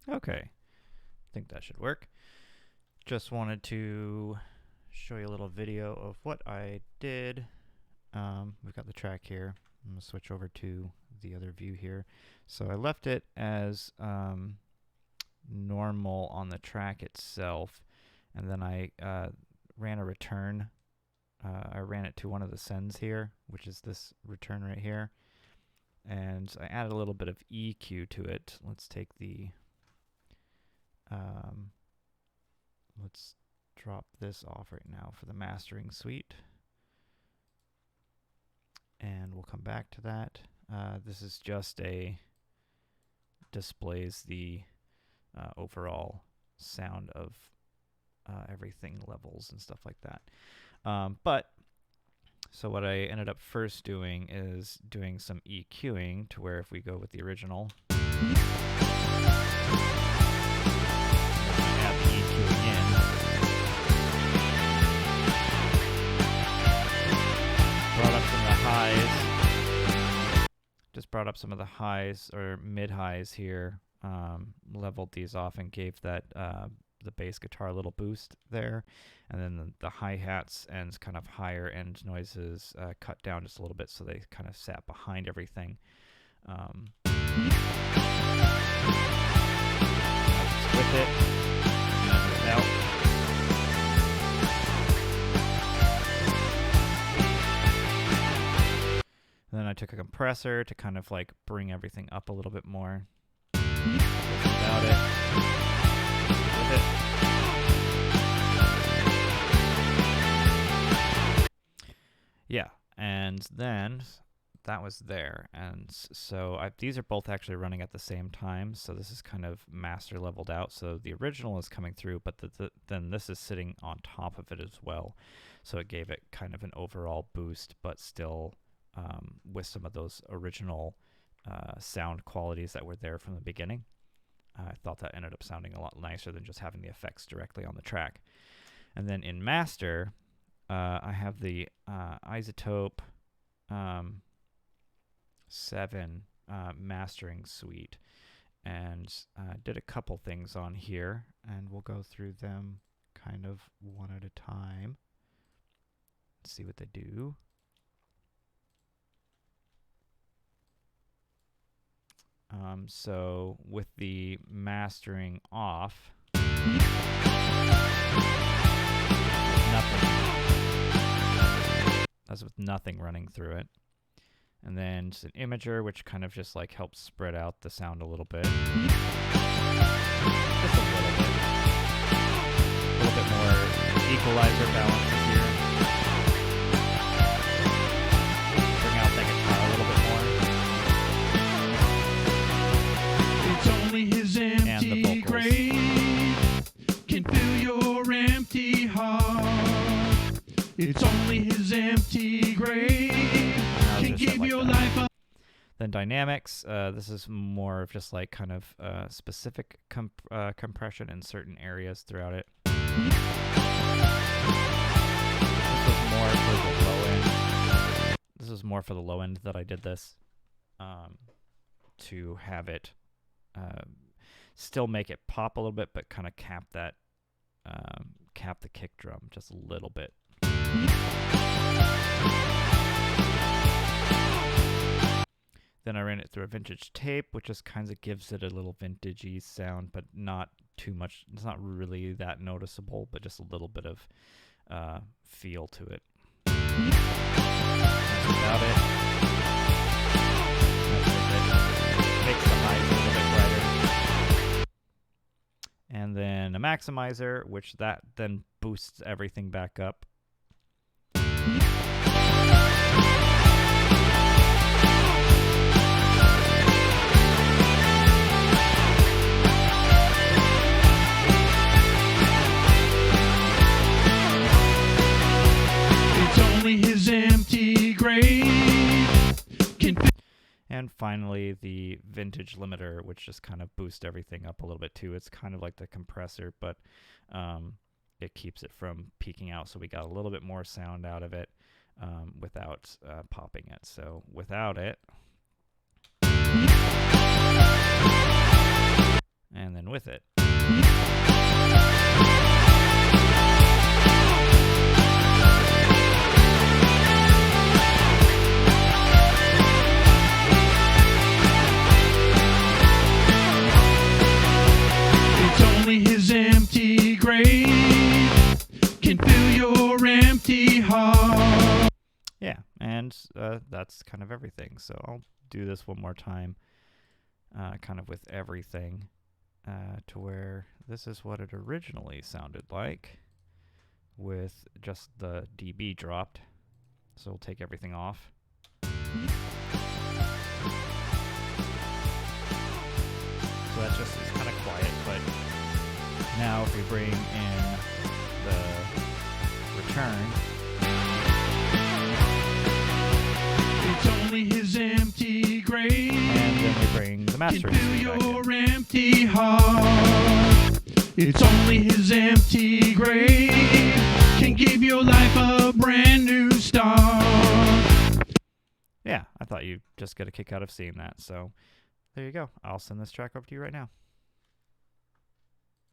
Okay, I think that should work. Just wanted to show you a little video of what I did. We've got the track here. I'm going to switch over to the other view here. So I left it as normal on the track itself, and then I ran a return. I ran it to one of the sends here, which is this return right here, and I added a little bit of EQ to it. Let's take the let's drop this off right now for the mastering suite, and we'll come back to that. This is just displays the overall sound of everything, levels and stuff like that. So what I ended up first doing is doing some EQing to where if we go with the original, add the EQing in. Brought up some of the highs. Just brought up some of the highs or mid-highs here. Leveled these off and gave that the bass guitar a little boost there, and then the hi-hats and kind of higher end noises cut down just a little bit so they kind of sat behind everything. With it and without. And then I took a compressor to kind of like bring everything up a little bit more. Without it. With it. Yeah, and then that was there, and so these are both actually running at the same time, so this is kind of master leveled out, so the original is coming through, but then this is sitting on top of it as well, so it gave it kind of an overall boost, but still with some of those original sound qualities that were there from the beginning. I thought that ended up sounding a lot nicer than just having the effects directly on the track. And then in master, I have the Isotope 7 mastering suite, and did a couple things on here, and we'll go through them kind of one at a time. Let's see what they do. So with the mastering off, that's with nothing running through it. And then just an imager, which kind of just like helps spread out the sound a little bit. Just a little bit. A little bit more equalizer balances here. Bring out that guitar a little bit more. It's only his empty grave can fill your empty heart. It's only his empty grave can give your life up. Then dynamics, this is more of just like kind of specific compression in certain areas throughout it. This was more for the low end. This is more for the low end that I did this to have it still make it pop a little bit, but kind of cap that cap the kick drum just a little bit. Then I ran it through a vintage tape, which just kind of gives it a little vintagey sound, but not too much. It's not really that noticeable, but just a little bit of feel to it. That's about it. Makes the highs a little bit brighter. And then a maximizer, which that then boosts everything back up. His empty grave can. And finally, the vintage limiter, which just kind of boosts everything up a little bit too. It's kind of like the compressor, but it keeps it from peaking out, so we got a little bit more sound out of it without popping it. So without it, and then with with it. It's only his empty grave can fill your empty heart. Yeah, and that's kind of everything. So I'll do this one more time, kind of with everything, to where this is what it originally sounded like with just the dB dropped. So we'll take everything off. So that just is kind of quiet, but now if we bring in the return, It's only his empty grave and then we bring the can mastering fill suite back in. your empty heart. It's only his empty grave can give your life a brand new start. Yeah, I thought you'd just get a kick out of seeing that. So there you go. I'll send this track over to you right now.